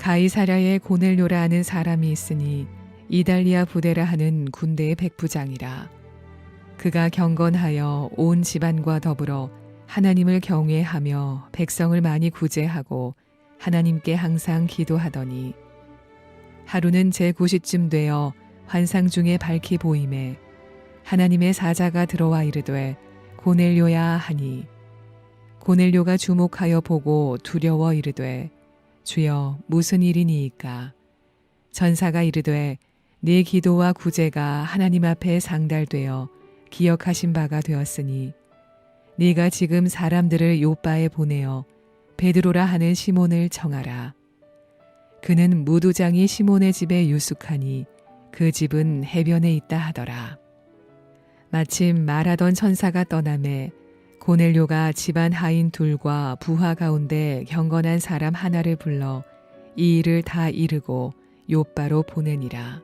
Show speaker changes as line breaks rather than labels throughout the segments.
가이사랴에 고넬료라 하는 사람이 있으니 이달리아 부대라 하는 군대의 백부장이라. 그가 경건하여 온 집안과 더불어 하나님을 경외하며 백성을 많이 구제하고 하나님께 항상 기도하더니 하루는 제9시쯤 되어 환상 중에 밝히 보임에 하나님의 사자가 들어와 이르되 고넬료야 하니 고넬료가 주목하여 보고 두려워 이르되 주여 무슨 일이니이까. 전사가 이르되 네 기도와 구제가 하나님 앞에 상달되어 기억하신 바가 되었으니 네가 지금 사람들을 요바에 보내어 베드로라 하는 시몬을 청하라. 그는 무두장이 시몬의 집에 유숙하니 그 집은 해변에 있다 하더라. 마침 말하던 천사가 떠나매 고넬료가 집안 하인 둘과 부하 가운데 경건한 사람 하나를 불러 이 일을 다 이르고 요바로 보내니라.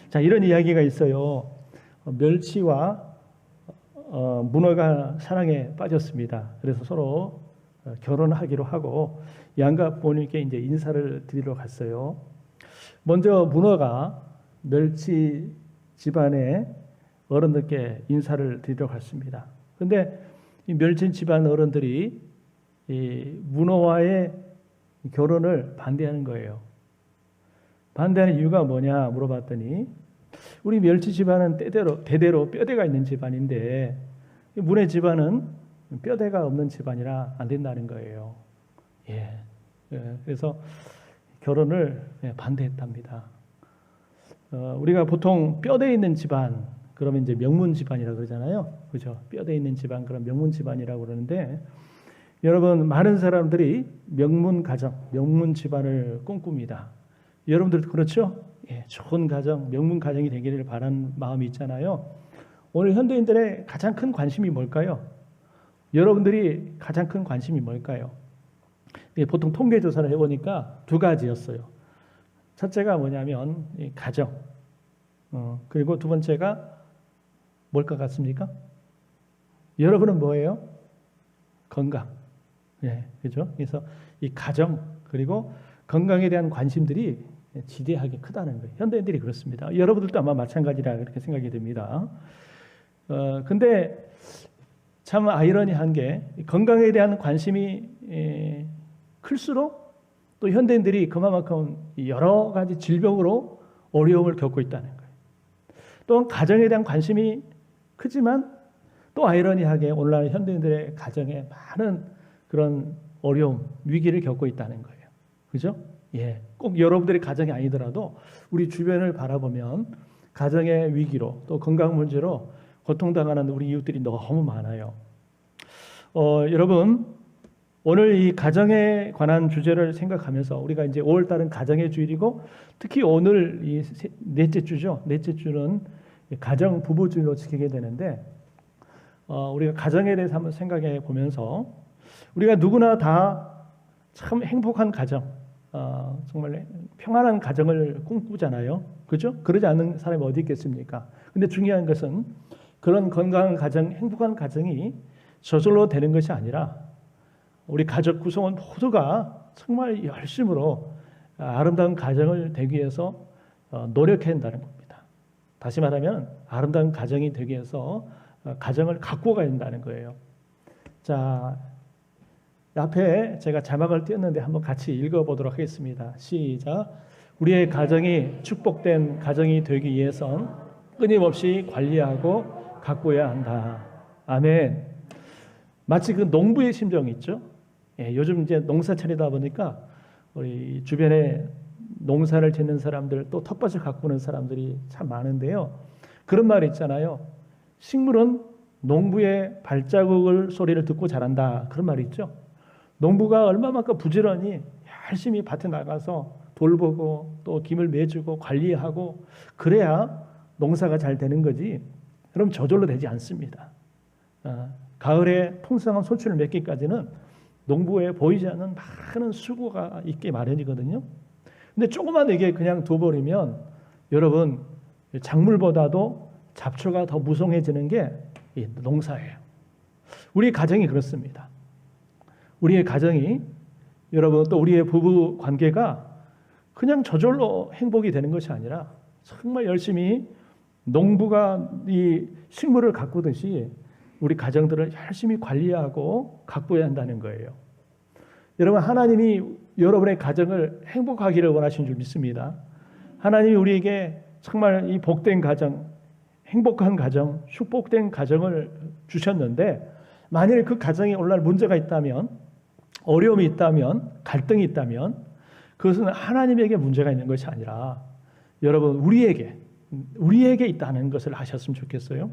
자, 이런 이야기가 있어요. 멸치와 문어가 사랑에 빠졌습니다. 그래서 서로 결혼하기로 하고 양가 부모님께 이제 인사를 드리러 갔어요. 먼저 문어가 멸치 집안의 어른들께 인사를 드리러 갔습니다. 그런데 이 멸치 집안 어른들이 이 문어와의 결혼을 반대하는 거예요. 반대하는 이유가 뭐냐 물어봤더니 우리 멸치 집안은 대대로 뼈대가 있는 집안인데 문의 집안은 뼈대가 없는 집안이라 안 된다는 거예요. 그래서 결혼을 반대했답니다. 우리가 보통 뼈대 있는 집안 그러면 이제 명문 집안이라고 그러잖아요. 그죠? 뼈대 있는 집안 그럼 명문 집안이라고 그러는데 여러분 많은 사람들이 명문 가정, 명문 집안을 꿈꿉니다. 여러분들도 그렇죠? 좋은 가정, 명문 가정이 되기를 바라는 마음이 있잖아요. 오늘 현대인들의 가장 큰 관심이 뭘까요? 여러분들이 가장 큰 관심이 뭘까요? 보통 통계 조사를 해보니까 두 가지였어요. 첫째가 뭐냐면 가정, 그리고 두 번째가 뭘까 같습니까? 여러분은 뭐예요? 건강. 그죠? 그래서 이 가정 그리고 건강에 대한 관심들이 지대하게 크다는 거예요. 현대인들이 그렇습니다. 여러분들도 아마 마찬가지라 그렇게 생각이 됩니다. 근데 참 아이러니한 게 건강에 대한 관심이 클수록 또 현대인들이 그만큼 여러 가지 질병으로 어려움을 겪고 있다는 거예요. 또 가정에 대한 관심이 크지만 또 아이러니하게 오늘날 현대인들의 가정에 많은 그런 어려움, 위기를 겪고 있다는 거예요. 그죠? 꼭 여러분들의 가정이 아니더라도 우리 주변을 바라보면 가정의 위기로 또 건강 문제로 고통당하는 우리 이웃들이 너무 많아요. 여러분 오늘 이 가정에 관한 주제를 생각하면서 우리가 이제 5월달은 가정의 주일이고 특히 오늘 이 넷째 주죠. 넷째 주는 가정 부부주일로 지키게 되는데 우리가 가정에 대해서 한번 생각해 보면서 우리가 누구나 다 참 행복한 가정, 정말 평안한 가정을 꿈꾸잖아요. 그죠? 그러지 않는 사람이 어디 있겠습니까? 근데 중요한 것은 그런 건강한 가정, 행복한 가정이 저절로 되는 것이 아니라 우리 가족 구성원 모두가 정말 열심으로 아름다운 가정을 되기 위해서 노력해야 한다는 겁니다. 다시 말하면 아름다운 가정이 되기 위해서 가정을 갖고 가야 한다는 거예요. 자, 앞에 제가 자막을 띄웠는데 한번 같이 읽어보도록 하겠습니다. 시작. 우리의 가정이 축복된 가정이 되기 위해선 끊임없이 관리하고 가꾸어야 한다. 아멘. 마치 그 농부의 심정이 있죠. 요즘 이제 농사 차리다 보니까 우리 주변에 농사를 짓는 사람들 또 텃밭을 가꾸는 사람들이 참 많은데요. 그런 말이 있잖아요. 식물은 농부의 발자국을 소리를 듣고 자란다. 그런 말이 있죠. 농부가 얼마만큼 부지런히 열심히 밭에 나가서 돌보고 또 김을 매주고 관리하고 그래야 농사가 잘 되는 거지. 그럼 저절로 되지 않습니다. 가을에 풍성한 소출을 맺기까지는 농부에 보이지 않는 많은 수고가 있게 마련이거든요. 근데 조그만 이게 그냥 둬버리면 여러분 작물보다도 잡초가 더 무성해지는 게 농사예요. 우리 가정이 그렇습니다. 우리의 가정이 여러분 또 우리의 부부 관계가 그냥 저절로 행복이 되는 것이 아니라 정말 열심히 농부가 이 식물을 가꾸듯이 우리 가정들을 열심히 관리하고 가꾸어야 한다는 거예요. 여러분, 하나님이 여러분의 가정을 행복하기를 원하신 줄 믿습니다. 하나님이 우리에게 정말 이 복된 가정, 행복한 가정, 축복된 가정을 주셨는데, 만일 그 가정에 오늘날 문제가 있다면, 어려움이 있다면, 갈등이 있다면, 그것은 하나님에게 문제가 있는 것이 아니라 여러분, 우리에게 있다는 것을 아셨으면 좋겠어요.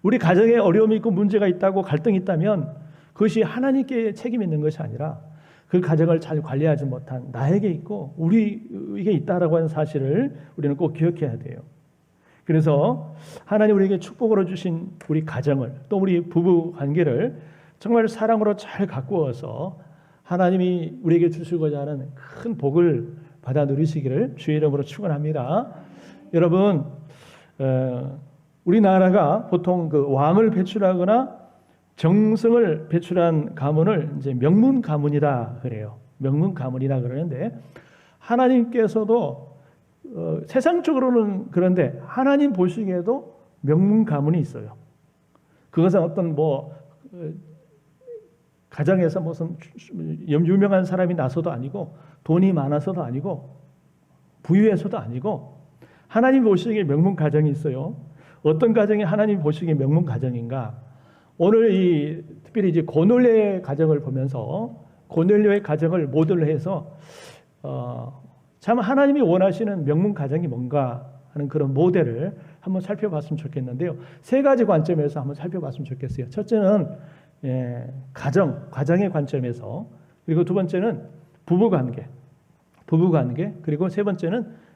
우리 가정에 어려움이 있고 문제가 있다고, 갈등이 있다면 그것이 하나님께 책임이 있는 것이 아니라 그 가정을 잘 관리하지 못한 나에게 있고 우리에게 있다라고 하는 사실을 우리는 꼭 기억해야 돼요. 그래서 하나님 우리에게 축복으로 주신 우리 가정을, 또 우리 부부 관계를 정말 사랑으로 잘 가꾸어서 하나님이 우리에게 주시고자 하는 큰 복을 받아 누리시기를 주의 이름으로 축원합니다. 여러분, 우리나라가 보통 그 왕을 배출하거나 정성을 배출한 가문을 이제 명문 가문이다 그래요. 명문 가문이다 그러는데, 하나님께서도 세상적으로는 그런데 하나님 보시기에도 명문 가문이 있어요. 그것은 어떤 가정에서 무슨 유명한 사람이 나서도 아니고, 돈이 많아서도 아니고, 부유해서도 아니고, 하나님 보시기에 명문 가정이 있어요. 어떤 가정이 하나님 보시기에 명문 가정인가? 오늘 특별히 이제 고넬료의 가정을 보면서 고넬료의 가정을 모델로 해서 참 하나님이 원하시는 명문 가정이 뭔가 하는 그런 모델을 한번 살펴봤으면 좋겠는데요. 세 가지 관점에서 한번 살펴봤으면 좋겠어요. 첫째는 가정의 관점에서, 그리고 두 번째는 부부관계, 그리고 세 번째는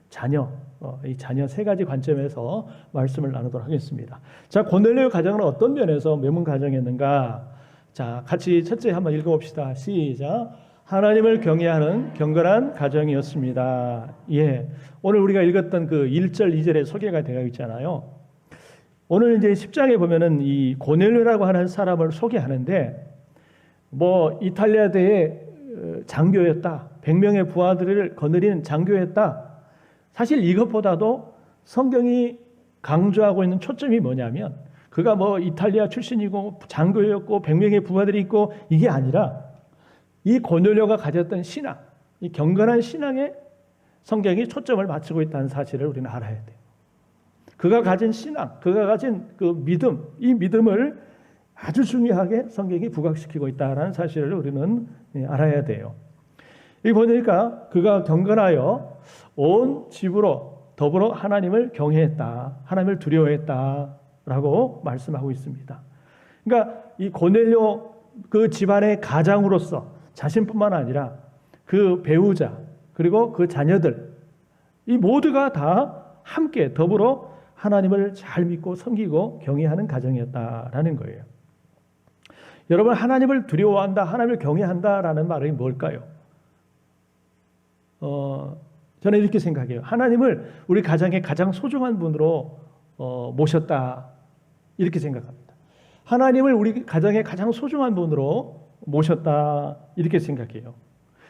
이 자녀 세 가지 관점에서 말씀을 나누도록 하겠습니다. 자, 고넬료 가정은 어떤 면에서 명문 가정이었는가? 자, 같이 첫째 한번 읽어봅시다. 시작. 하나님을 경외하는 경건한 가정이었습니다. 예, 오늘 우리가 읽었던 그 1절, 2절에 소개가 되어 있잖아요. 오늘 이제 10장에 보면은 이 고넬료라고 하는 사람을 소개하는데, 이탈리아대의 장교였다, 100명의 부하들을 거느린 장교였다. 사실 이것보다도 성경이 강조하고 있는 초점이 뭐냐면, 그가 이탈리아 출신이고 장교였고 100명의 부하들이 있고 이게 아니라 이 고넬료가 가졌던 신앙, 이 경건한 신앙에 성경이 초점을 맞추고 있다는 사실을 우리는 알아야 돼요. 그가 가진 신앙, 그가 가진 그 믿음, 이 믿음을 아주 중요하게 성경이 부각시키고 있다는 사실을 우리는 알아야 돼요. 여기 보니까 그가 경건하여 온 집으로 더불어 하나님을 경외했다, 하나님을 두려워했다라고 말씀하고 있습니다. 그러니까 이 고넬료 그 집안의 가장으로서 자신뿐만 아니라 그 배우자, 그리고 그 자녀들, 이 모두가 다 함께 더불어 하나님을 잘 믿고 섬기고 경외하는 가정이었다라는 거예요. 여러분, 하나님을 두려워한다, 하나님을 경외한다라는 말이 뭘까요? 저는 이렇게 생각해요. 하나님을 우리 가정의 가장 소중한 분으로 모셨다, 이렇게 생각합니다. 하나님을 우리 가정의 가장 소중한 분으로 모셨다, 이렇게 생각해요.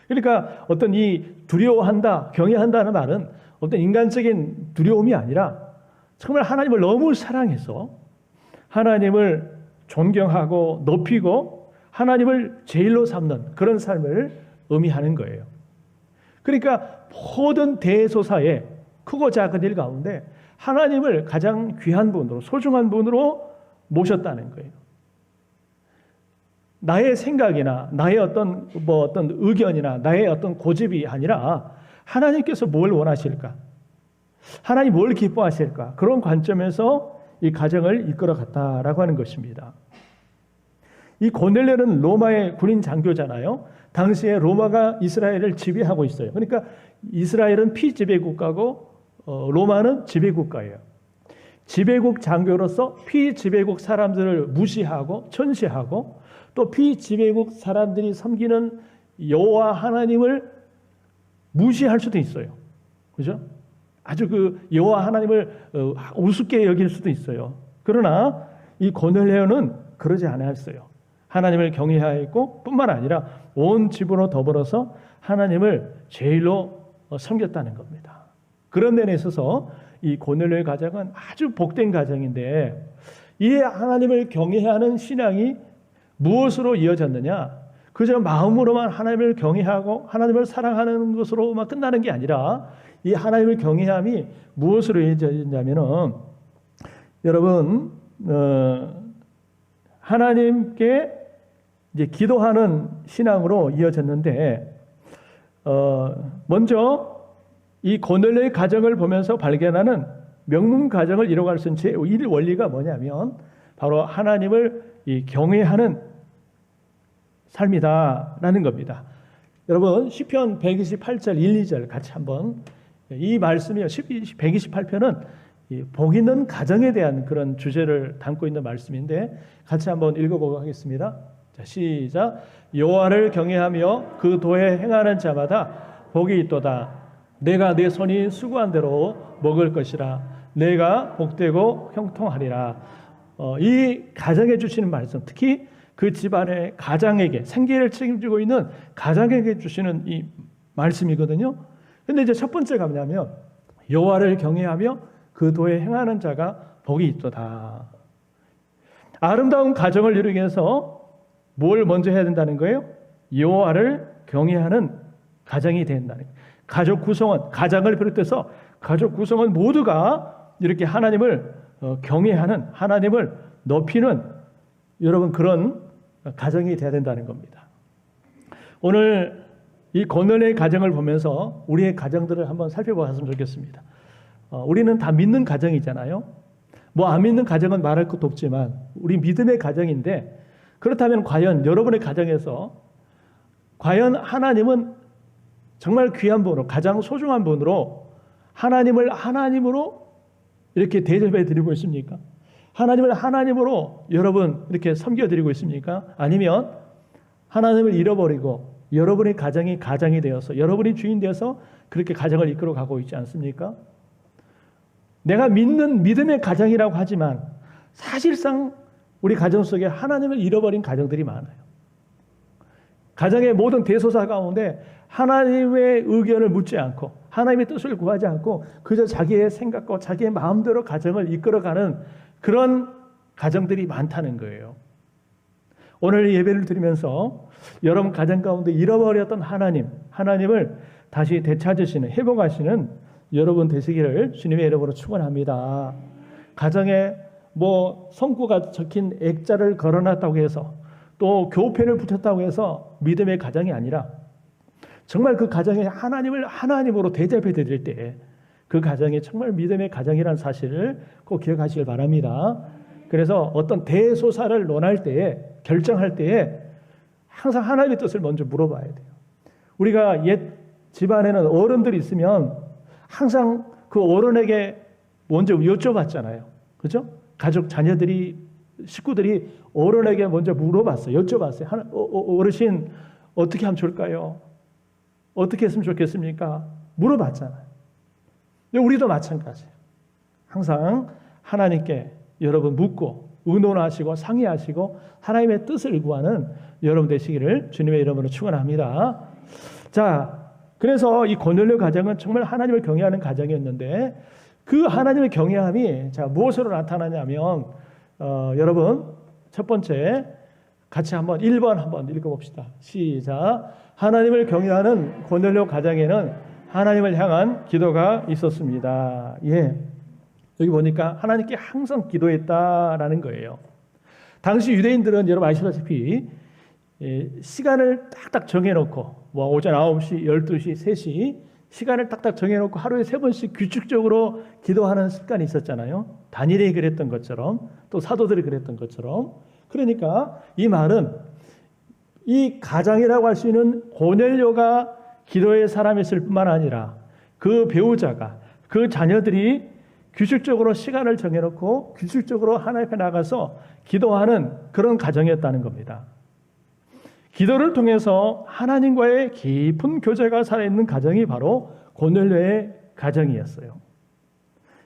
그러니까 어떤 이 두려워한다, 경외한다는 말은 어떤 인간적인 두려움이 아니라 정말 하나님을 너무 사랑해서 하나님을 존경하고 높이고 하나님을 제일로 삼는 그런 삶을 의미하는 거예요. 그러니까 모든 대소사의 크고 작은 일 가운데 하나님을 가장 귀한 분으로, 소중한 분으로 모셨다는 거예요. 나의 생각이나 나의 어떤 의견이나 나의 어떤 고집이 아니라 하나님께서 뭘 원하실까? 하나님 뭘 기뻐하실까? 그런 관점에서 이 가정을 이끌어 갔다라고 하는 것입니다. 이 고넬료는 로마의 군인 장교잖아요. 당시에 로마가 이스라엘을 지배하고 있어요. 그러니까 이스라엘은 피지배국가고 로마는 지배국가예요. 지배국 장교로서 피지배국 사람들을 무시하고 천시하고, 또 피지배국 사람들이 섬기는 여호와 하나님을 무시할 수도 있어요. 그죠? 아주 그 여호와 하나님을 우습게 여길 수도 있어요. 그러나 이 고넬료는 그러지 않았어요. 하나님을 경외하였고 뿐만 아니라 온 집으로 더불어서 하나님을 제일로 섬겼다는 겁니다. 그런 면에 있어서 이 고넬료의 가정은 아주 복된 가정인데, 이 하나님을 경외하는 신앙이 무엇으로 이어졌느냐? 그저 마음으로만 하나님을 경외하고 하나님을 사랑하는 것으로만 끝나는 게 아니라, 이 하나님을 경외함이 무엇으로 이어졌냐면은, 여러분 하나님께 이제 기도하는 신앙으로 이어졌는데, 먼저 이 고넬료의 가정을 보면서 발견하는 명문 가정을 이뤄갈 수 있는 제1 원리가 뭐냐면, 바로 하나님을 이 경외하는 삶이다라는 겁니다. 여러분 시편 128절 1, 2절 같이 한번, 이 말씀이 128편은 복 있는 가정에 대한 그런 주제를 담고 있는 말씀인데, 같이 한번 읽어보도록 하겠습니다. 자, 시작. 여호와를 경외하며 그 도에 행하는 자마다 복이 있도다. 내가 내 손이 수고한 대로 먹을 것이라. 내가 복되고 형통하리라. 이 가정에 주시는 말씀, 특히 그 집안의 가장에게, 생계를 책임지고 있는 가장에게 주시는 이 말씀이거든요. 근데 이제 첫 번째가 뭐냐면, 여호와를 경외하며 그 도에 행하는 자가 복이 있도다. 아름다운 가정을 이루기 위해서 뭘 먼저 해야 된다는 거예요? 여호와를 경외하는 가정이 된다는 거예요. 가족 구성원, 가장을 비롯해서 가족 구성원 모두가 이렇게 하나님을 경외하는, 하나님을 높이는 여러분 그런 가정이 돼야 된다는 겁니다. 오늘 이 고넬료의 가정을 보면서 우리의 가정들을 한번 살펴보았으면 좋겠습니다. 우리는 다 믿는 가정이잖아요. 뭐 안 믿는 가정은 말할 것도 없지만 우리 믿음의 가정인데, 그렇다면 과연 여러분의 가정에서 과연 하나님은 정말 귀한 분으로, 가장 소중한 분으로 하나님을 하나님으로 이렇게 대접해 드리고 있습니까? 하나님을 하나님으로 여러분 이렇게 섬겨드리고 있습니까? 아니면 하나님을 잃어버리고 여러분의 가정이 가장이 되어서, 여러분이 주인 되어서 그렇게 가정을 이끌어 가고 있지 않습니까? 내가 믿는 믿음의 가정이라고 하지만 사실상 우리 가정 속에 하나님을 잃어버린 가정들이 많아요. 가정의 모든 대소사 가운데 하나님의 의견을 묻지 않고 하나님의 뜻을 구하지 않고 그저 자기의 생각과 자기의 마음대로 가정을 이끌어가는 그런 가정들이 많다는 거예요. 오늘 예배를 드리면서 여러분 가정 가운데 잃어버렸던 하나님을 다시 되찾으시는, 회복하시는 여러분 되시기를 주님의 이름으로 축원합니다. 가정에 뭐 성구가 적힌 액자를 걸어놨다고 해서, 또 교편을 붙였다고 해서 믿음의 가정이 아니라, 정말 그 가정에 하나님을 하나님으로 대접해 드릴 때 그 가정이 정말 믿음의 가정이라는 사실을 꼭 기억하시길 바랍니다. 그래서 어떤 대소사를 논할 때에, 결정할 때에 항상 하나님의 뜻을 먼저 물어봐야 돼요. 우리가 옛 집안에는 어른들이 있으면 항상 그 어른에게 먼저 여쭤봤잖아요. 그죠? 가족, 자녀들이, 식구들이 어른에게 먼저 물어봤어요. 여쭤봤어요. 어르신 어떻게 하면 좋을까요? 어떻게 했으면 좋겠습니까? 물어봤잖아요. 근데 우리도 마찬가지예요. 항상 하나님께 여러분 묻고 의논하시고 상의하시고 하나님의 뜻을 구하는 여러분 되시기를 주님의 이름으로 축원합니다. 자, 그래서 이 고넬료 가정은 정말 하나님을 경외하는 가정이었는데, 그 하나님의 경외함이 자 무엇으로 나타나냐면, 여러분 첫 번째 같이 한번 1번 한번 읽어봅시다. 시작. 하나님을 경외하는 고넬료 가정에는 하나님을 향한 기도가 있었습니다. 예, 여기 보니까 하나님께 항상 기도했다라는 거예요. 당시 유대인들은 여러분 아시다시피 시간을 딱딱 정해놓고, 뭐 오전 9시, 12시, 3시 시간을 딱딱 정해놓고 하루에 3번씩 규칙적으로 기도하는 습관이 있었잖아요. 다니엘이 그랬던 것처럼, 또 사도들이 그랬던 것처럼. 그러니까 이 말은 이 가장이라고 할 수 있는 고넬료가 기도의 사람이었을 뿐만 아니라 그 배우자가, 그 자녀들이 규칙적으로 시간을 정해놓고 규칙적으로 하나님 앞에 나가서 기도하는 그런 가정이었다는 겁니다. 기도를 통해서 하나님과의 깊은 교제가 살아있는 가정이 바로 고넬료의 가정이었어요.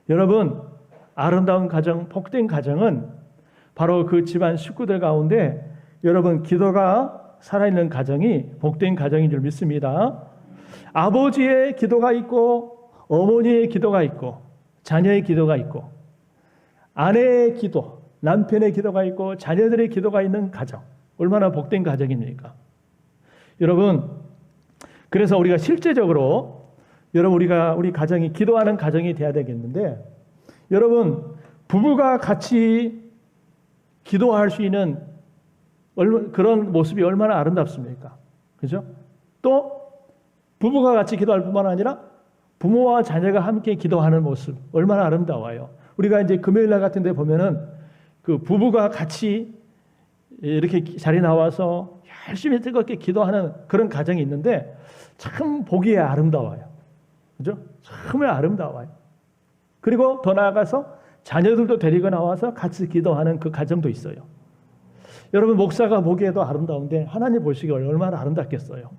여러분, 아름다운 가정, 복된 가정은 바로 그 집안 식구들 가운데 여러분 기도가 살아있는 가정이 복된 가정인 줄 믿습니다. 아버지의 기도가 있고 어머니의 기도가 있고 자녀의 기도가 있고 아내의 기도, 남편의 기도가 있고 자녀들의 기도가 있는 가정. 얼마나 복된 가정입니까? 여러분, 그래서 우리가 실제적으로 우리 가정이 기도하는 가정이 돼야 되겠는데, 여러분 부부가 같이 기도할 수 있는 그런 모습이 얼마나 아름답습니까? 그죠? 또 부부가 같이 기도할 뿐만 아니라 부모와 자녀가 함께 기도하는 모습 얼마나 아름다워요. 우리가 이제 금요일 날 같은 데 보면은 그 부부가 같이 이렇게 자리에 나와서 열심히 뜨겁게 기도하는 그런 가정이 있는데 참 보기에 아름다워요. 그죠? 정말 아름다워요. 그리고 더 나아가서 자녀들도 데리고 나와서 같이 기도하는 그 가정도 있어요. 여러분, 목사가 보기에도 아름다운데 하나님 보시기에 얼마나 아름답겠어요.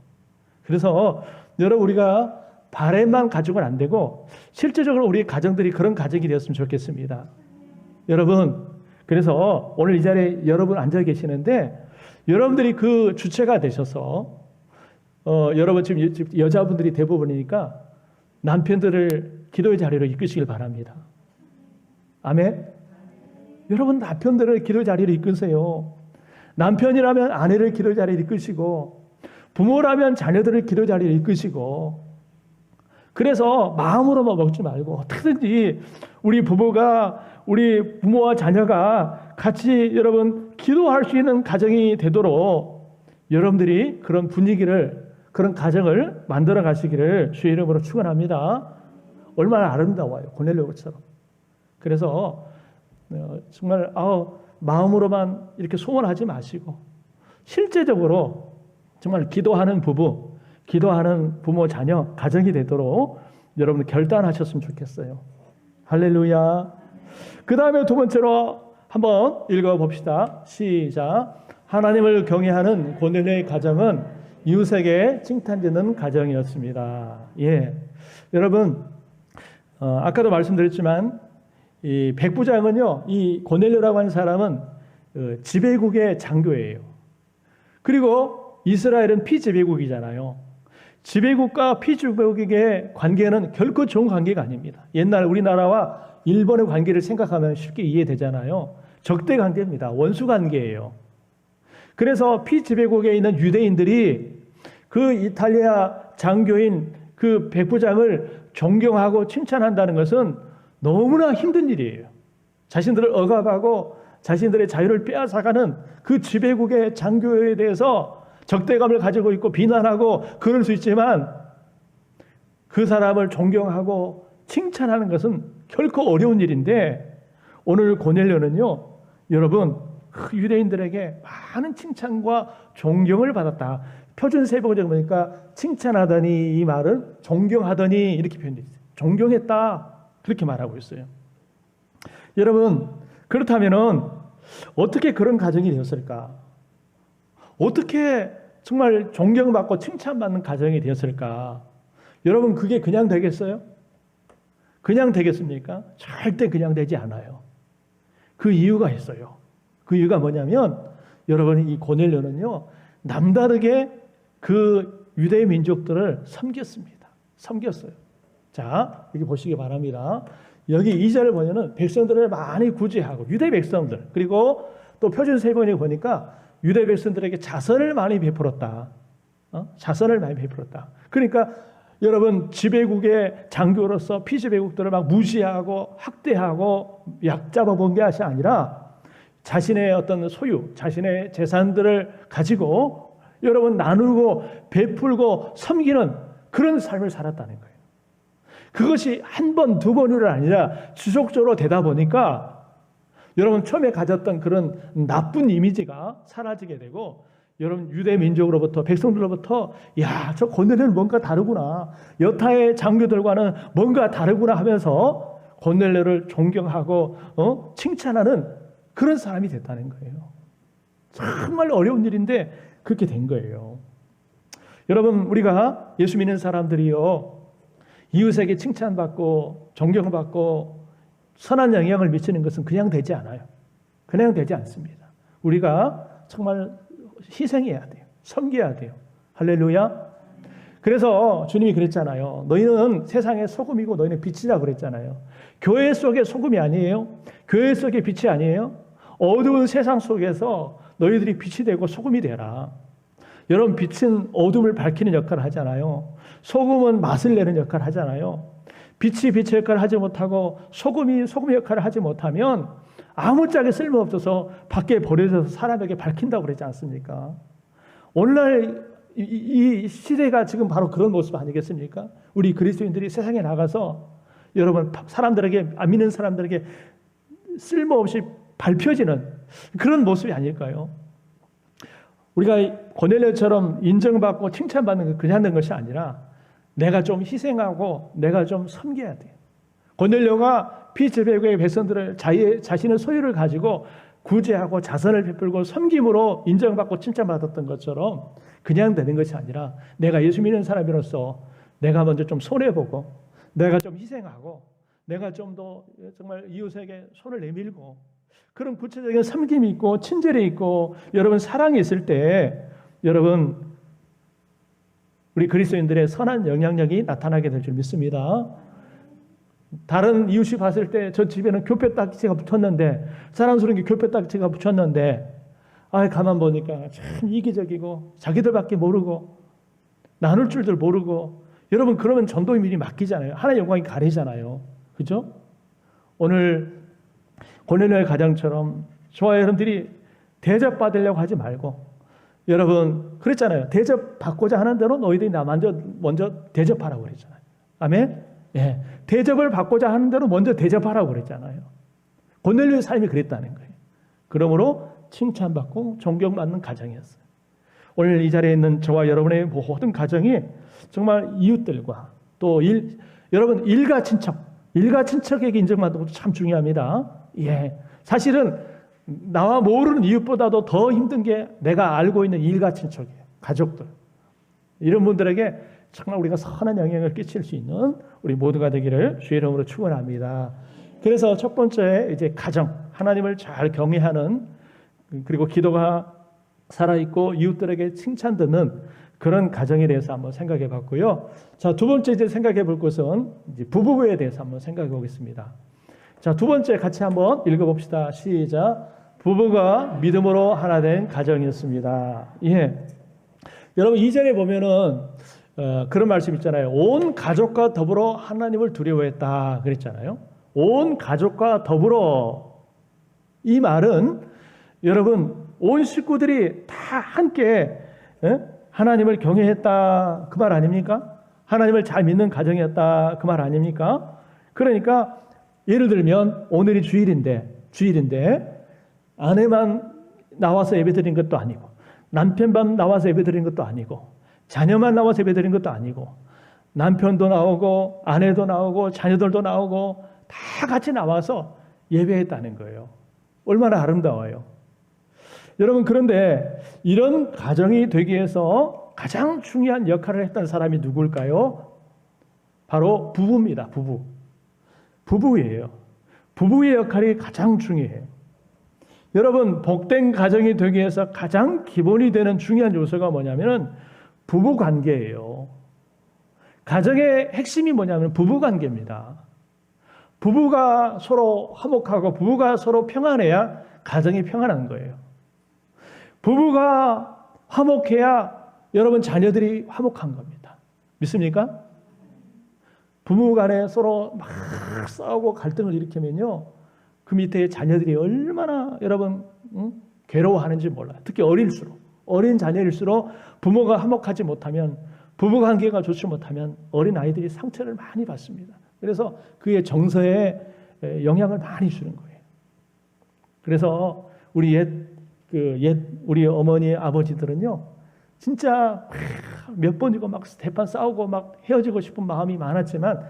그래서 여러분, 우리가 바램만 가지고는 안 되고 실제적으로 우리 가정들이 그런 가정이 되었으면 좋겠습니다. 여러분, 그래서 오늘 이 자리에 여러분 앉아 계시는데 여러분들이 그 주체가 되셔서 여러분 지금 여자분들이 대부분이니까 남편들을 기도의 자리로 이끄시길 바랍니다. 아멘. 여러분 남편들을 기도의 자리로 이끄세요. 남편이라면 아내를 기도의 자리로 이끄시고 부모라면 자녀들을 기도의 자리로 이끄시고, 그래서 마음으로만 먹지 말고 어떻게든지 우리 부모와 자녀가 같이 여러분 기도할 수 있는 가정이 되도록 여러분들이 그런 분위기를, 그런 가정을 만들어 가시기를 주의 이름으로 축원합니다. 얼마나 아름다워요, 고넬료처럼. 그래서 정말 마음으로만 이렇게 소원하지 마시고 실제적으로 정말 기도하는 부부, 기도하는 부모, 자녀, 가정이 되도록 여러분 결단하셨으면 좋겠어요. 할렐루야. 그 다음에 두 번째로 한번 읽어봅시다. 시작. 하나님을 경외하는 고넬료의 가정은 이웃에게 칭찬받는 가정이었습니다. 예, 여러분 아까도 말씀드렸지만 이 백부장은요, 이 고넬료라고 하는 사람은 지배국의 장교예요. 그리고 이스라엘은 피지배국이잖아요. 지배국과 피지배국의 관계는 결코 좋은 관계가 아닙니다. 옛날 우리나라와 일본의 관계를 생각하면 쉽게 이해되잖아요. 적대 관계입니다. 원수 관계예요. 그래서 피지배국에 있는 유대인들이 그 이탈리아 장교인 그 백부장을 존경하고 칭찬한다는 것은 너무나 힘든 일이에요. 자신들을 억압하고 자신들의 자유를 빼앗아가는 그 지배국의 장교에 대해서 적대감을 가지고 있고 비난하고 그럴 수 있지만 그 사람을 존경하고 칭찬하는 것은 결코 어려운 일인데, 오늘 고넬료는요, 여러분 유대인들에게 많은 칭찬과 존경을 받았다. 표준 세번역 보니까 칭찬하더니, 이 말은 존경하더니 이렇게 표현되어 있어요. 존경했다, 그렇게 말하고 있어요. 여러분, 그렇다면은 어떻게 그런 가정이 되었을까? 어떻게 정말 존경받고 칭찬받는 가정이 되었을까? 여러분, 그게 그냥 되겠어요? 그냥 되겠습니까? 절대 그냥 되지 않아요. 그 이유가 있어요. 그 이유가 뭐냐면, 여러분, 이 고넬료는요, 남다르게 그 유대 민족들을 섬겼습니다. 섬겼어요. 자, 여기 보시기 바랍니다. 여기 2절을 보면은 백성들을 많이 구제하고, 유대 백성들, 그리고 또 표준 세번역 보니까 유대 백성들에게 자선을 많이 베풀었다. 자선을 많이 베풀었다. 그러니까 여러분, 지배국의 장교로서 피지배국들을 막 무시하고 학대하고 약잡아본 게 아니라 자신의 어떤 소유, 자신의 재산들을 가지고 여러분 나누고 베풀고 섬기는 그런 삶을 살았다는 거예요. 그것이 한 번, 두 번이 아니라 지속적으로 되다 보니까 여러분 처음에 가졌던 그런 나쁜 이미지가 사라지게 되고, 여러분 유대 민족으로부터, 백성들로부터 야, 저 고넬료는 뭔가 다르구나, 여타의 장교들과는 뭔가 다르구나 하면서 고넬료를 존경하고 칭찬하는 그런 사람이 됐다는 거예요. 정말 어려운 일인데 그렇게 된 거예요. 여러분, 우리가 예수 믿는 사람들이요, 이웃에게 칭찬받고 존경받고 선한 영향을 미치는 것은 그냥 되지 않아요. 그냥 되지 않습니다. 우리가 정말 희생해야 돼요. 섬겨야 돼요. 할렐루야. 그래서 주님이 그랬잖아요. 너희는 세상의 소금이고 너희는 빛이라고 그랬잖아요. 교회 속의 소금이 아니에요? 교회 속의 빛이 아니에요? 어두운 세상 속에서 너희들이 빛이 되고 소금이 되라. 여러분, 빛은 어둠을 밝히는 역할을 하잖아요. 소금은 맛을 내는 역할을 하잖아요. 빛이 빛의 역할을 하지 못하고 소금이 소금의 역할을 하지 못하면 아무짝에 쓸모없어서 밖에 버려져서 사람에게 밝힌다고 그러지 않습니까? 오늘날 이 시대가 지금 바로 그런 모습 아니겠습니까? 우리 그리스도인들이 세상에 나가서 여러분 사람들에게, 안 믿는 사람들에게 쓸모없이 밟혀지는 그런 모습이 아닐까요? 우리가 고넬료처럼 인정받고 칭찬받는 게 그냥 된 것이 아니라 내가 좀 희생하고 내가 좀 섬겨야 돼요. 고넬료가 피지배국의 백성들을 자신의 소유를 가지고 구제하고 자선을 베풀고 섬김으로 인정받고 칭찬받았던 것처럼 그냥 되는 것이 아니라 내가 예수 믿는 사람으로서 내가 먼저 좀 손해보고 내가 좀 희생하고 내가 좀 더 정말 이웃에게 손을 내밀고 그런 구체적인 섬김이 있고 친절이 있고 여러분 사랑이 있을 때 여러분 우리 그리스도인들의 선한 영향력이 나타나게 될 줄 믿습니다. 다른 이웃이 봤을 때 저 집에는 교표 딱지가 붙었는데 사랑스러운 게 교표 딱지가 붙였는데 가만 보니까 참 이기적이고 자기들밖에 모르고 나눌 줄들 모르고 여러분 그러면 전도의 일이 맡기잖아요. 하나님의 영광이 가리잖아요. 그죠? 오늘 고넬료의 가정처럼 저와 여러분들이 대접받으려고 하지 말고 여러분 그랬잖아요. 대접받고자 하는 대로 너희들이 나 먼저 대접하라고 그랬잖아요. 아멘? 예. 대접을 받고자 하는 대로 먼저 대접하라고 그랬잖아요. 고넬료의 삶이 그랬다는 거예요. 그러므로 칭찬받고 존경받는 가정이었어요. 오늘 이 자리에 있는 저와 여러분의 모든 가정이 정말 이웃들과 또 여러분 일가 친척에게 인정받는 것도 참 중요합니다. 예. 사실은 나와 모르는 이웃보다도 더 힘든 게 내가 알고 있는 일가 친척이에요. 가족들. 이런 분들에게 정말 우리가 선한 영향을 끼칠 수 있는 우리 모두가 되기를 주의 이름으로 축원합니다. 그래서 첫 번째 이제 가정, 하나님을 잘 경외하는 그리고 기도가 살아있고 이웃들에게 칭찬 듣는 그런 가정에 대해서 한번 생각해 봤고요. 자, 두 번째 이제 생각해 볼 것은 이제 부부에 대해서 한번 생각해 보겠습니다. 자, 두 번째 같이 한번 읽어봅시다. 시작. 부부가 믿음으로 하나 된 가정이었습니다. 예. 여러분 2절에 보면은 그런 말씀 있잖아요. 온 가족과 더불어 하나님을 두려워했다 그랬잖아요. 온 가족과 더불어 이 말은 여러분 온 식구들이 다 함께 하나님을 경외했다 그 말 아닙니까? 하나님을 잘 믿는 가정이었다 그 말 아닙니까? 그러니까 예를 들면 오늘이 주일인데 아내만 나와서 예배드린 것도 아니고 남편만 나와서 예배드린 것도 아니고 자녀만 나와서 예배드린 것도 아니고 남편도 나오고 아내도 나오고 자녀들도 나오고 다 같이 나와서 예배했다는 거예요. 얼마나 아름다워요. 여러분 그런데 이런 가정이 되기 위해서 가장 중요한 역할을 했던 사람이 누굴까요? 바로 부부입니다. 부부예요. 부부의 역할이 가장 중요해요. 여러분 복된 가정이 되기 위해서 가장 기본이 되는 중요한 요소가 뭐냐면 부부관계예요. 가정의 핵심이 뭐냐면 부부관계입니다. 부부가 서로 화목하고 부부가 서로 평안해야 가정이 평안한 거예요. 부부가 화목해야 여러분 자녀들이 화목한 겁니다. 믿습니까? 부부 간에 서로 막 싸우고 갈등을 일으키면요. 그 밑에 자녀들이 얼마나 여러분 괴로워하는지 몰라요. 특히 어린 자녀일수록 부모가 화목하지 못하면 부부관계가 좋지 못하면 어린 아이들이 상처를 많이 받습니다. 그래서 그의 정서에 영향을 많이 주는 거예요. 그래서 우리 우리 어머니 아버지들은요 진짜 몇 번이고 막 대판 싸우고 막 헤어지고 싶은 마음이 많았지만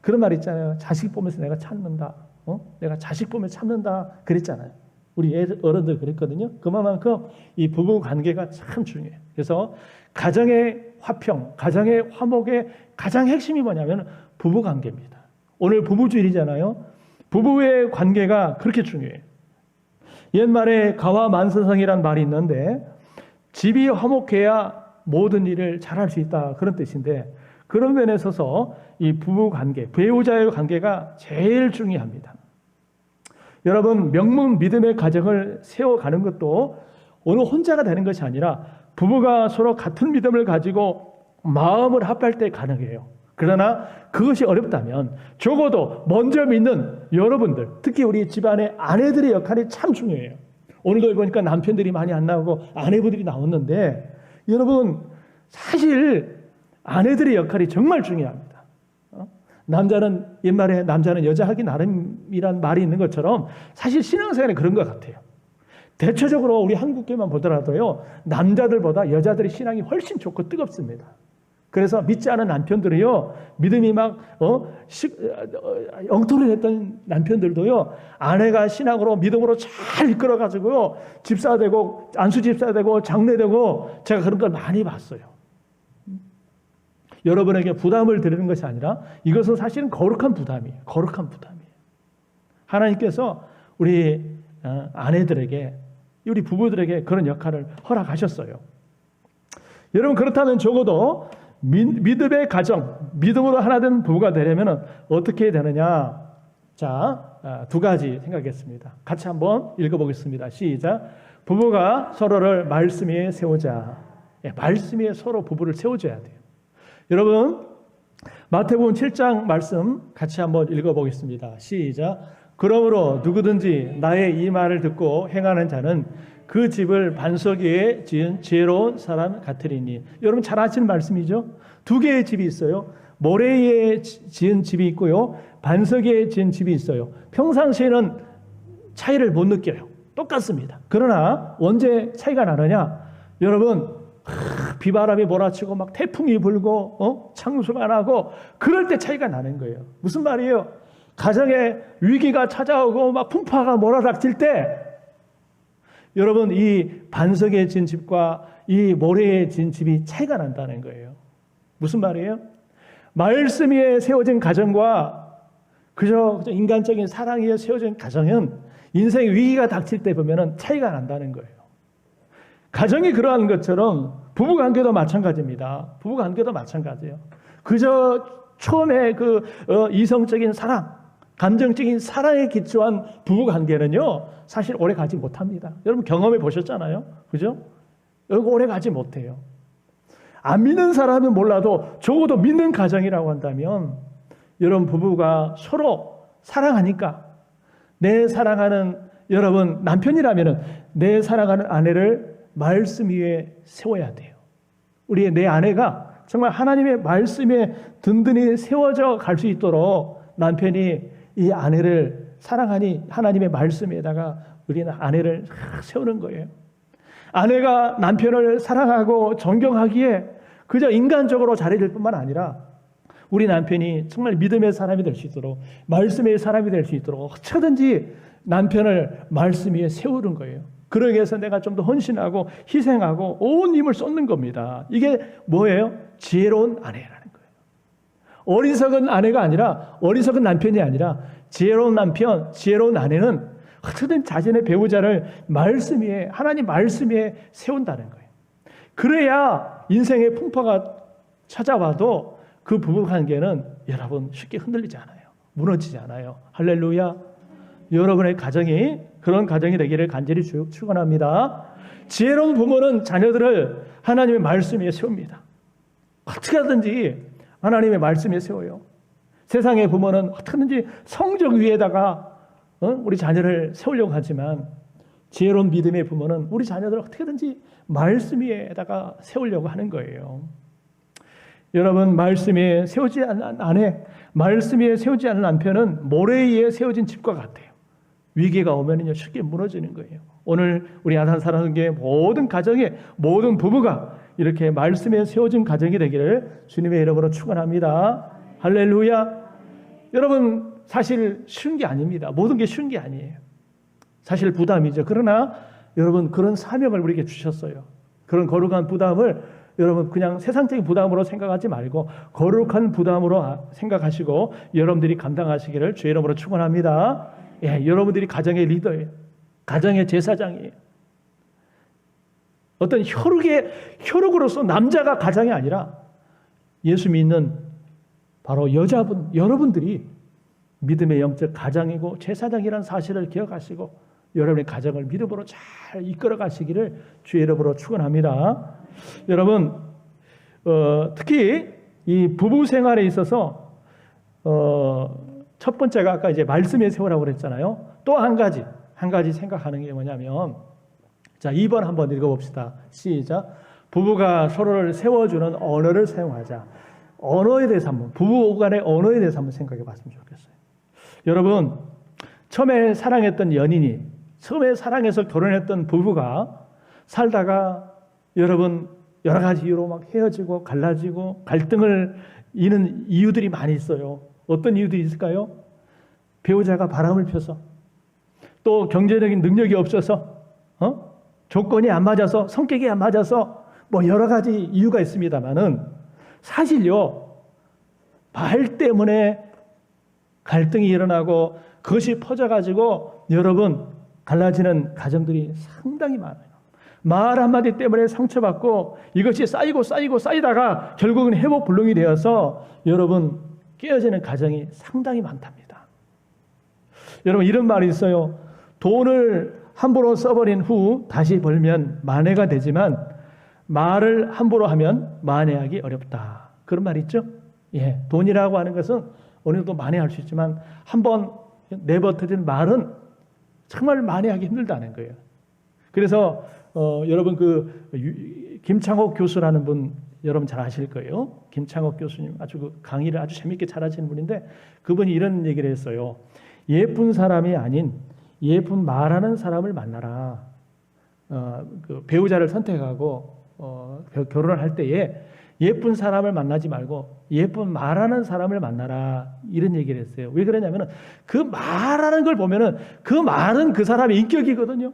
그런 말 있잖아요. 자식 보면서 내가 참는다. 내가 자식 보면 참는다 그랬잖아요. 우리 어른들 그랬거든요. 그만큼 이 부부 관계가 참 중요해요. 그래서 가정의 화평, 가정의 화목의 가장 핵심이 뭐냐면 부부 관계입니다. 오늘 부부주일이잖아요. 부부의 관계가 그렇게 중요해요. 옛말에 가와 만선성이란 말이 있는데 집이 화목해야 모든 일을 잘할 수 있다 그런 뜻인데 그런 면에 있어서 이 부부 관계, 배우자의 관계가 제일 중요합니다. 여러분 명문 믿음의 가정을 세워가는 것도 어느 혼자가 되는 것이 아니라 부부가 서로 같은 믿음을 가지고 마음을 합할 때 가능해요. 그러나 그것이 어렵다면 적어도 먼저 믿는 여러분들, 특히 우리 집안의 아내들의 역할이 참 중요해요. 오늘도 보니까 남편들이 많이 안 나오고 아내분들이 나왔는데 여러분 사실 아내들의 역할이 정말 중요합니다. 남자는 옛말에 남자는 여자 하기 나름이란 말이 있는 것처럼 사실 신앙생활에 그런 것 같아요. 대체적으로 우리 한국교회만 보더라도요 남자들보다 여자들의 신앙이 훨씬 좋고 뜨겁습니다. 그래서 믿지 않은 남편들이요 믿음이 막 엉터리 했던 남편들도요 아내가 신앙으로 믿음으로 잘 이끌어가지고요 집사되고 안수 집사되고 장례되고 제가 그런 걸 많이 봤어요. 여러분에게 부담을 드리는 것이 아니라 이것은 사실은 거룩한 부담이에요. 거룩한 부담이에요. 하나님께서 우리 아내들에게 우리 부부들에게 그런 역할을 허락하셨어요. 여러분 그렇다면 적어도 믿음의 가정, 믿음으로 하나 된 부부가 되려면 어떻게 되느냐? 자, 두 가지 생각했습니다. 같이 한번 읽어보겠습니다. 시작. 부부가 서로를 말씀 위에 세우자. 말씀 위에 서로 부부를 세워줘야 돼요. 여러분 마태복음 7장 말씀 같이 한번 읽어보겠습니다. 시작. 그러므로 누구든지 나의 이 말을 듣고 행하는 자는 그 집을 반석 위에 지은 지혜로운 사람 같으리니. 여러분 잘 아시는 말씀이죠. 두 개의 집이 있어요. 모래 위에 지은 집이 있고요 반석 위에 지은 집이 있어요. 평상시에는 차이를 못 느껴요. 똑같습니다. 그러나 언제 차이가 나느냐? 여러분 비바람이 몰아치고 막 태풍이 불고 창수가 나고 그럴 때 차이가 나는 거예요. 무슨 말이에요? 가정에 위기가 찾아오고 막 풍파가 몰아닥칠 때 여러분 이 반석에 진 집과 이 모래에 진 집이 차이가 난다는 거예요. 무슨 말이에요? 말씀 위에 세워진 가정과 그저 인간적인 사랑 위에 세워진 가정은 인생의 위기가 닥칠 때 보면은 차이가 난다는 거예요. 가정이 그러한 것처럼 부부관계도 마찬가지입니다. 부부관계도 마찬가지예요. 그저 처음에 이성적인 사랑, 감정적인 사랑에 기초한 부부관계는요 사실 오래 가지 못합니다. 여러분 경험해 보셨잖아요. 그죠? 여러분 오래 가지 못해요. 안 믿는 사람은 몰라도 적어도 믿는 가정이라고 한다면 여러분 부부가 서로 사랑하니까 내 사랑하는 여러분 남편이라면 내 사랑하는 아내를 말씀 위에 세워야 돼요. 내 아내가 정말 하나님의 말씀에 든든히 세워져 갈 수 있도록 남편이 이 아내를 사랑하니 하나님의 말씀에다가 우리 아내를 세우는 거예요. 아내가 남편을 사랑하고 존경하기에 그저 인간적으로 잘해줄 뿐만 아니라 우리 남편이 정말 믿음의 사람이 될 수 있도록 말씀의 사람이 될 수 있도록 어쩌든지 남편을 말씀 위에 세우는 거예요. 그러기 위해서 내가 좀 더 헌신하고 희생하고 온 힘을 쏟는 겁니다. 이게 뭐예요? 지혜로운 아내라는 거예요. 어리석은 아내가 아니라 어리석은 남편이 아니라 지혜로운 남편, 지혜로운 아내는 어쨌든 자신의 배우자를 말씀 위에 하나님 말씀 위에 세운다는 거예요. 그래야 인생의 풍파가 찾아와도 그 부부관계는 여러분 쉽게 흔들리지 않아요. 무너지지 않아요. 할렐루야. 여러분의 가정이 그런 가정이 되기를 간절히 축원합니다. 지혜로운 부모는 자녀들을 하나님의 말씀 위에 세웁니다. 어떻게 하든지 하나님의 말씀 위에 세워요. 세상의 부모는 어떻게든지 성적 위에다가 우리 자녀를 세우려고 하지만 지혜로운 믿음의 부모는 우리 자녀들을 어떻게든지 말씀 위에다가 세우려고 하는 거예요. 여러분 말씀 위에 세우지 않는 아내, 말씀 위에 세우지 않는 남편은 모래 위에 세워진 집과 같아요. 위기가 오면은요 쉽게 무너지는 거예요. 오늘 우리 아산사랑교회 모든 가정에 모든 부부가 이렇게 말씀에 세워진 가정이 되기를 주님의 이름으로 축원합니다. 할렐루야. 여러분 사실 쉬운 게 아닙니다. 모든 게 쉬운 게 아니에요. 사실 부담이죠. 그러나 여러분 그런 사명을 우리에게 주셨어요. 그런 거룩한 부담을 여러분 그냥 세상적인 부담으로 생각하지 말고 거룩한 부담으로 생각하시고 여러분들이 감당하시기를 주의 이름으로 축원합니다. 예, 여러분들이 가정의 리더예요. 가정의 제사장이에요. 어떤 혈육으로서 남자가 가장이 아니라 예수 믿는 바로 여자분, 여러분들이 믿음의 영적 가장이고 제사장이라는 사실을 기억하시고 여러분의 가정을 믿음으로 잘 이끌어 가시기를 주의 이름으로 축원합니다. 여러분, 특히 이 부부 생활에 있어서 첫 번째가 아까 이제 말씀의 세우라고 그랬잖아요. 또 한 가지 생각하는 게 뭐냐면, 자, 2번 한번 읽어봅시다. 시작. 부부가 서로를 세워주는 언어를 사용하자. 언어에 대해서 부부 간의 언어에 대해서 한번 생각해 봤으면 좋겠어요. 여러분, 처음에 사랑했던 연인이, 처음에 사랑해서 결혼했던 부부가 살다가 여러분 여러 가지 이유로 막 헤어지고 갈라지고 갈등을 이는 이유들이 많이 있어요. 어떤 이유들이 있을까요? 배우자가 바람을 펴서, 또 경제적인 능력이 없어서, 조건이 안 맞아서, 성격이 안 맞아서, 뭐 여러 가지 이유가 있습니다만은 사실요, 말 때문에 갈등이 일어나고 그것이 퍼져가지고 여러분 갈라지는 가정들이 상당히 많아요. 말 한마디 때문에 상처받고 이것이 쌓이다가 결국은 회복불능이 되어서 여러분 깨어지는 가정이 상당히 많답니다. 여러분, 이런 말이 있어요. 돈을 함부로 써버린 후 다시 벌면 만회가 되지만 말을 함부로 하면 만회하기 어렵다. 그런 말이 있죠? 예, 돈이라고 하는 것은 어느 정도 만회할 수 있지만 한번 내버려진 말은 정말 만회하기 힘들다는 거예요. 그래서 여러분 김창옥 교수라는 분 여러분 잘 아실 거예요. 김창옥 교수님 아주 강의를 아주 재밌게 잘하시는 분인데 그분이 이런 얘기를 했어요. 예쁜 사람이 아닌 예쁜 말하는 사람을 만나라. 배우자를 선택하고 결혼을 할 때에 예쁜 사람을 만나지 말고 예쁜 말하는 사람을 만나라, 이런 얘기를 했어요. 왜 그러냐면은 그 말하는 걸 보면은 그 말은 그 사람의 인격이거든요.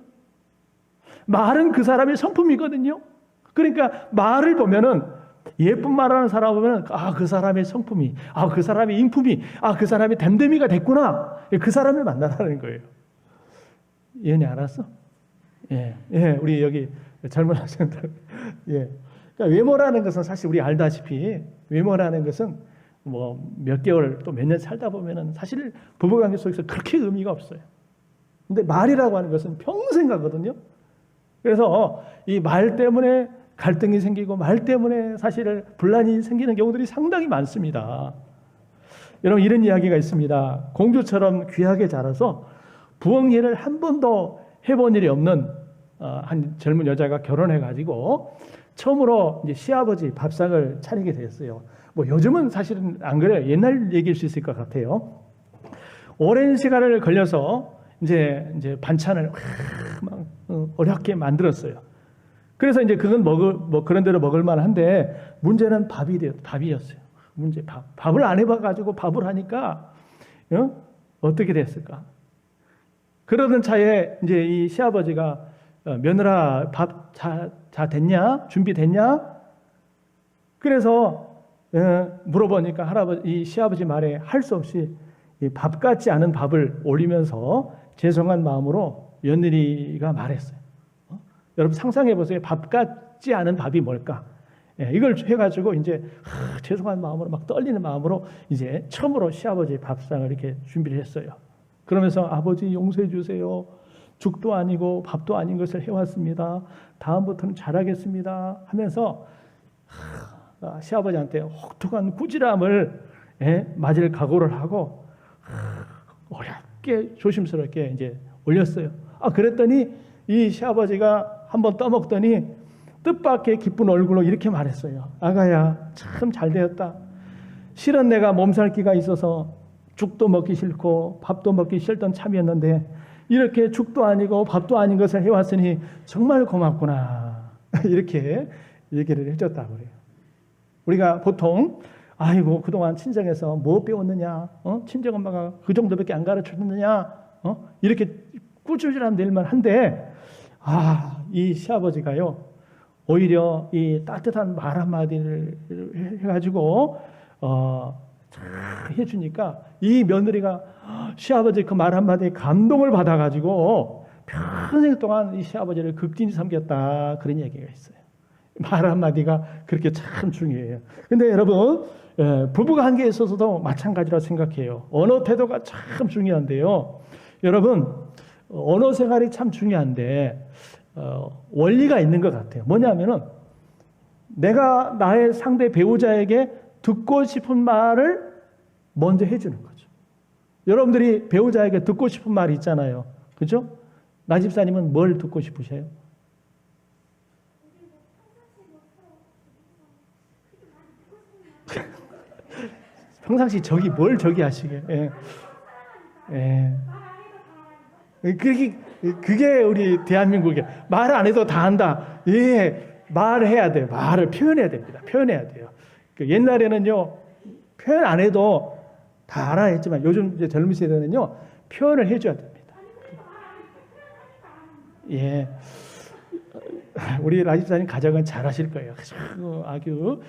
말은 그 사람의 성품이거든요. 그러니까 말을 보면은 예쁜 말하는 사람 보면은 그 사람의 성품이, 그 사람의 인품이, 그 사람의 댐댐이가 됐구나. 그 사람을 만나라는 거예요. 예은이 알았어? 예, 우리 여기 젊은 학생들, 예. 그러니까 외모라는 것은 사실 우리 알다시피 외모라는 것은 뭐 몇 개월 또 몇 년 살다 보면은 사실 부부관계 속에서 그렇게 의미가 없어요. 근데 말이라고 하는 것은 평생 가거든요. 그래서 이 말 때문에 갈등이 생기고 말 때문에 사실 분란이 생기는 경우들이 상당히 많습니다. 여러분, 이런 이야기가 있습니다. 공주처럼 귀하게 자라서 부엌일을 한 번도 해본 일이 없는 한 젊은 여자가 결혼해가지고 처음으로 이제 시아버지 밥상을 차리게 됐어요. 뭐 요즘은 사실은 안 그래요. 옛날 얘기일 수 있을 것 같아요. 오랜 시간을 걸려서 이제 반찬을 막 어렵게 만들었어요. 그래서 이제 그건 그런 대로 먹을 만한데 문제는 밥이었어요. 밥을 안 해봐가지고 밥을 하니까 어떻게 됐을까? 그러던 차에 이제 이 시아버지가 며느라 밥 다 됐냐? 준비됐냐? 그래서 물어보니까 이 시아버지 말에 할 수 없이 밥 같지 않은 밥을 올리면서 죄송한 마음으로 며느리가 말했어요. 여러분 상상해 보세요. 밥 같지 않은 밥이 뭘까? 이걸 해가지고 이제 죄송한 마음으로 막 떨리는 마음으로 이제 처음으로 시아버지 밥상을 이렇게 준비를 했어요. 그러면서 아버지 용서해 주세요. 죽도 아니고 밥도 아닌 것을 해왔습니다. 다음부터는 잘하겠습니다. 하면서 시아버지한테 혹독한 꾸지람을 맞을 각오를 하고 어렵게 조심스럽게 이제 올렸어요. 그랬더니 이 시아버지가 한번 떠먹더니 뜻밖의 기쁜 얼굴로 이렇게 말했어요. 아가야, 참 잘되었다. 실은 내가 몸살기가 있어서 죽도 먹기 싫고 밥도 먹기 싫던 참이었는데 이렇게 죽도 아니고 밥도 아닌 것을 해왔으니 정말 고맙구나. 이렇게 얘기를 해줬다고 그래요. 우리가 보통 아이고 그동안 친정에서 뭐 배웠느냐, 친정엄마가 그 정도밖에 안 가르쳐줬느냐, 이렇게 꾸짖으라는 일만 한데 이 시아버지가요 오히려 이 따뜻한 말 한마디를 해가지고 해주니까 이 며느리가 시아버지 그 말 한마디에 감동을 받아가지고 평생 동안 이 시아버지를 극진히 섬겼다. 그런 얘기가 있어요. 말 한마디가 그렇게 참 중요해요. 근데 여러분, 부부 관계에 있어서도 마찬가지라 생각해요. 언어 태도가 참 중요한데요. 여러분, 언어 생활이 참 중요한데 원리가 있는 것 같아요. 뭐냐면은 내가 나의 상대 배우자에게 듣고 싶은 말을 먼저 해주는 거죠. 여러분들이 배우자에게 듣고 싶은 말이 있잖아요. 그죠? 나 집사님은 뭘 듣고 싶으세요? 평상시 뭘 저기 하시게. 예. 예. 그게 우리 대한민국의 말 안 해도 다 한다. 예. 말해야 돼요. 말을 표현해야 됩니다. 표현해야 돼요. 옛날에는요, 표현 안 해도 다 알아 했지만 요즘 이제 젊은 세대는요, 표현을 해줘야 됩니다. 예. 우리 라집사님 가정은 잘하실 거예요. 아주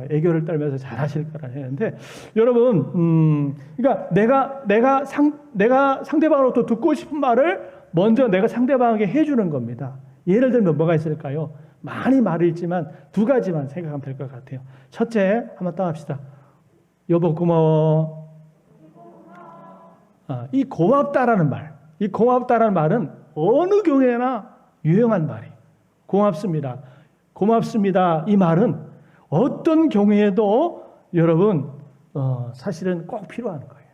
애교를 떨면서 잘하실 거라 했는데, 여러분, 그러니까 내가 상대방으로부터 듣고 싶은 말을 먼저 내가 상대방에게 해주는 겁니다. 예를 들면 뭐가 있을까요? 많이 말을 있지만 두 가지만 생각하면 될 것 같아요. 첫째, 한번 따합시다. 여보 고마워. 이 고맙다라는 말, 이 고맙다라는 말은 어느 경우에나 유용한 말이에요. 고맙습니다. 고맙습니다. 이 말은 어떤 경우에도 여러분 사실은 꼭 필요한 거예요.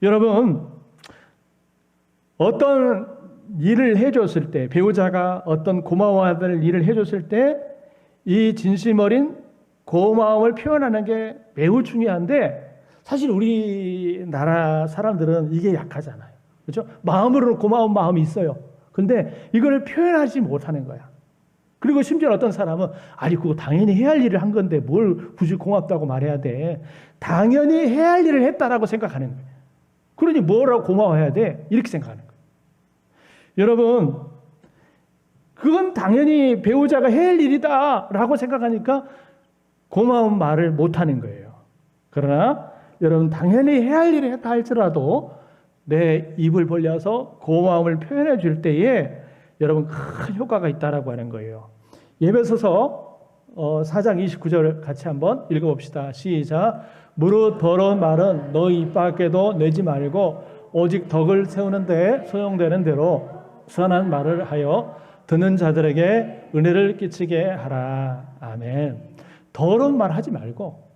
여러분 어떤 일을 해줬을 때 배우자가 어떤 고마워할 일을 해줬을 때 이 진심 어린 고마움을 표현하는 게 매우 중요한데 사실 우리나라 사람들은 이게 약하잖아요. 그렇죠? 마음으로는 고마운 마음이 있어요. 근데 이걸 표현하지 못하는 거야. 그리고 심지어 어떤 사람은 아니 그거 당연히 해야 할 일을 한 건데 뭘 굳이 고맙다고 말해야 돼. 당연히 해야 할 일을 했다라고 생각하는 거예요. 그러니 뭐라고 고마워해야 돼? 이렇게 생각하는 거예요. 여러분 그건 당연히 배우자가 해야 할 일이다라고 생각하니까 고마운 말을 못하는 거예요. 그러나 여러분 당연히 해야 할 일을 했다 할지라도 내 입을 벌려서 고마움을 표현해 줄 때에 여러분 큰 효과가 있다라고 하는 거예요. 에베소서 4장 29절 같이 한번 읽어봅시다. 시작. 무릇 더러운 말은 너희 입 밖에도 내지 말고 오직 덕을 세우는 데 소용되는 대로 선한 말을 하여 듣는 자들에게 은혜를 끼치게 하라. 아멘. 더러운 말 하지 말고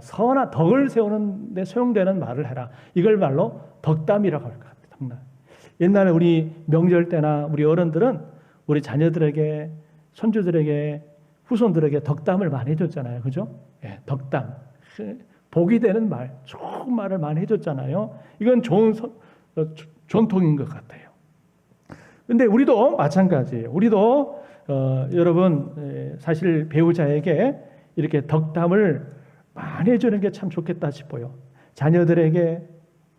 선한 덕을 세우는 데 소용되는 말을 해라. 이걸 말로 덕담이라고 할 것 같아요. 덕담. 옛날에 우리 명절 때나 우리 어른들은 우리 자녀들에게 손주들에게 후손들에게 덕담을 많이 해줬잖아요. 그죠? 예, 덕담. 복이 되는 말, 좋은 말을 많이 해줬잖아요. 이건 좋은 전통인 것 같아요. 근데 우리도 마찬가지예요. 우리도 여러분 사실 배우자에게 이렇게 덕담을 많이 해주는 게 참 좋겠다 싶어요. 자녀들에게,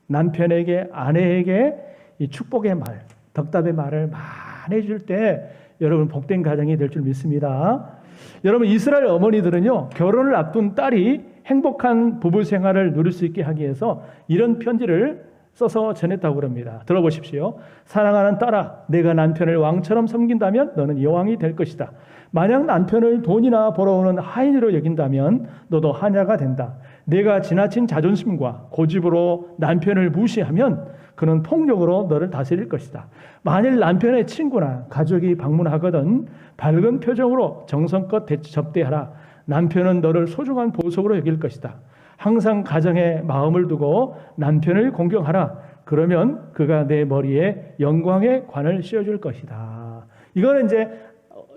남편에게, 아내에게 이 축복의 말, 덕담의 말을 많이 해줄 때 여러분 복된 가정이 될 줄 믿습니다. 여러분 이스라엘 어머니들은요 결혼을 앞둔 딸이 행복한 부부 생활을 누릴 수 있게 하기 위해서 이런 편지를 써서 전했다고 합니다. 들어보십시오. 사랑하는 딸아, 내가 남편을 왕처럼 섬긴다면 너는 여왕이 될 것이다. 만약 남편을 돈이나 벌어오는 하인으로 여긴다면 너도 하냐가 된다. 내가 지나친 자존심과 고집으로 남편을 무시하면 그는 폭력으로 너를 다스릴 것이다. 만일 남편의 친구나 가족이 방문하거든 밝은 표정으로 정성껏 접대하라. 남편은 너를 소중한 보석으로 여길 것이다. 항상 가정에 마음을 두고 남편을 공경하라. 그러면 그가 내 머리에 영광의 관을 씌워줄 것이다. 이거는 이제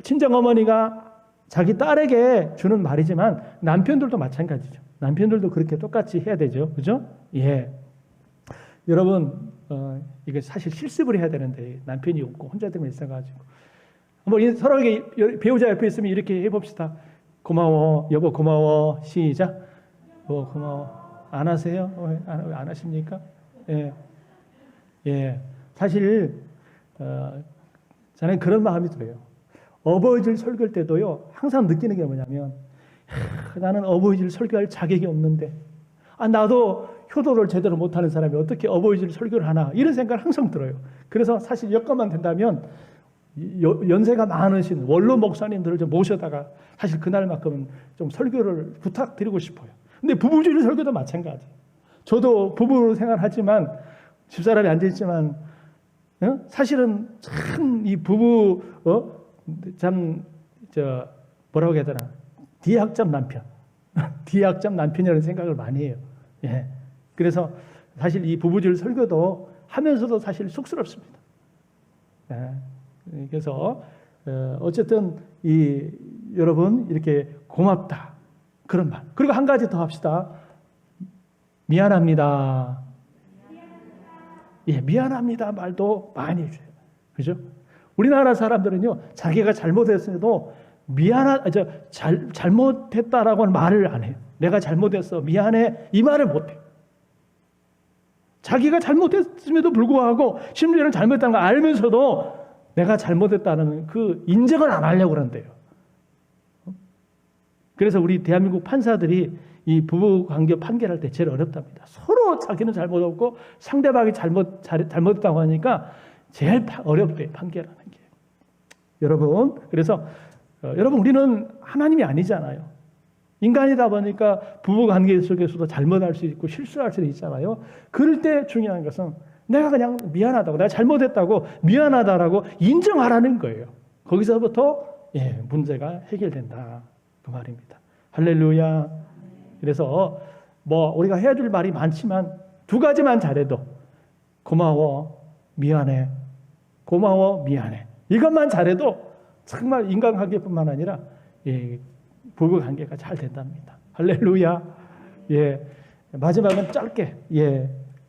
친정어머니가 자기 딸에게 주는 말이지만 남편들도 마찬가지죠. 남편들도 그렇게 똑같이 해야 되죠. 그죠? 예. 여러분, 이게 사실 실습을 해야 되는데 남편이 없고 혼자들만 있어가지고 한번 서로에게 배우자 옆에 있으면 이렇게 해봅시다. 고마워, 여보 고마워. 시작. 고마워. 안 하세요? 안 하십니까? 예. 예. 사실 저는 그런 마음이 들어요. 어버이질 설교할 때도요. 항상 느끼는 게 뭐냐면 나는 어버이질 설교할 자격이 없는데 나도 효도를 제대로 못하는 사람이 어떻게 어버이질 설교를 하나 이런 생각을 항상 들어요. 그래서 사실 여건만 된다면 연세가 많으신 원로 목사님들을 좀 모셔다가 사실 그날만큼은 좀 설교를 부탁드리고 싶어요. 근데 부부주의 설교도 마찬가지. 저도 부부로 생활하지만 집사람이 앉아있지만 사실은 참 이 부부 뭐라고 해야 되나 D학점 남편 D학점 남편이라는 생각을 많이 해요. 예. 그래서 사실 이 부부주의 설교도 하면서도 사실 쑥스럽습니다. 예. 그래서 어쨌든 여러분 이렇게 고맙다 그런 말. 그리고 한 가지 더 합시다. 미안합니다. 예, 미안합니다 말도 많이 해줘요. 그죠? 우리나라 사람들은요, 자기가 잘못했어도 잘못했다라고는 말을 안 해요. 내가 잘못했어, 미안해, 이 말을 못 해요. 자기가 잘못했음에도 불구하고, 심지어는 잘못했다는 걸 알면서도 내가 잘못했다는 그 인정을 안 하려고 그런대요. 그래서 우리 대한민국 판사들이 이 부부 관계 판결할 때 제일 어렵답니다. 서로 자기는 잘못 없고 상대방이 잘못했다고 하니까 제일 어렵대요, 판결하는 게. 여러분, 그래서 여러분 우리는 하나님이 아니잖아요. 인간이다 보니까 부부 관계 속에서도 잘못할 수 있고 실수할 수도 있잖아요. 그럴 때 중요한 것은 내가 그냥 미안하다고, 내가 잘못했다고 미안하다라고 인정하라는 거예요. 거기서부터 문제가 해결된다 그 말입니다. 할렐루야. 그래서 우리가 해야 될 말이 많지만 두 가지만 잘해도 고마워, 미안해, 고마워, 미안해. 이것만 잘해도 정말 인간관계뿐만 아니라 부부관계가 잘 된답니다. 할렐루야. 예, 마지막은 짧게.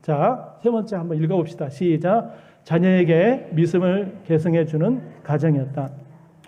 자, 세 번째 한번 읽어봅시다. 시작. 자녀에게 믿음을 계승해주는 가정이었다.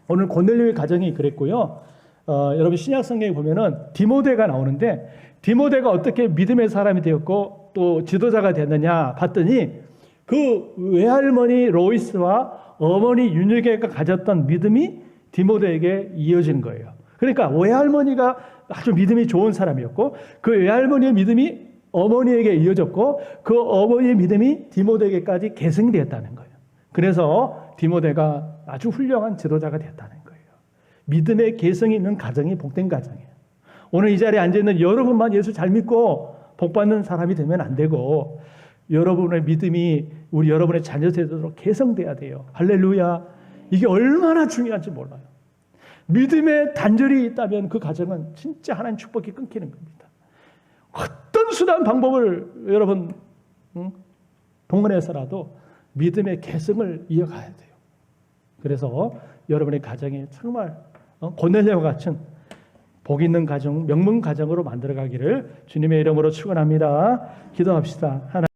오늘 고넬료의 가정이 그랬고요. 여러분 신약 성경에 보면은 디모데가 나오는데 디모데가 어떻게 믿음의 사람이 되었고 또 지도자가 됐느냐 봤더니 그 외할머니 로이스와 어머니 유니게가 가졌던 믿음이 디모데에게 이어진 거예요. 그러니까 외할머니가 아주 믿음이 좋은 사람이었고 그 외할머니의 믿음이 어머니에게 이어졌고 그 어머니의 믿음이 디모데에게까지 계승되었다는 거예요. 그래서 디모데가 아주 훌륭한 지도자가 됐다는 거예요. 믿음의 계승이 있는 가정이 복된 가정이에요. 오늘 이 자리에 앉아있는 여러분만 예수 잘 믿고 복받는 사람이 되면 안 되고 여러분의 믿음이 우리 여러분의 자녀 세대로 개성돼야 돼요. 할렐루야. 이게 얼마나 중요한지 몰라요. 믿음의 단절이 있다면 그 가정은 진짜 하나님 축복이 끊기는 겁니다. 어떤 수단 방법을 여러분 동원해서라도 믿음의 계승을 이어가야 돼요. 그래서 여러분의 가정이 정말 고넬료와 같은 복 있는 가정, 명문 가정으로 만들어가기를 주님의 이름으로 축원합니다. 기도합시다. 하나님.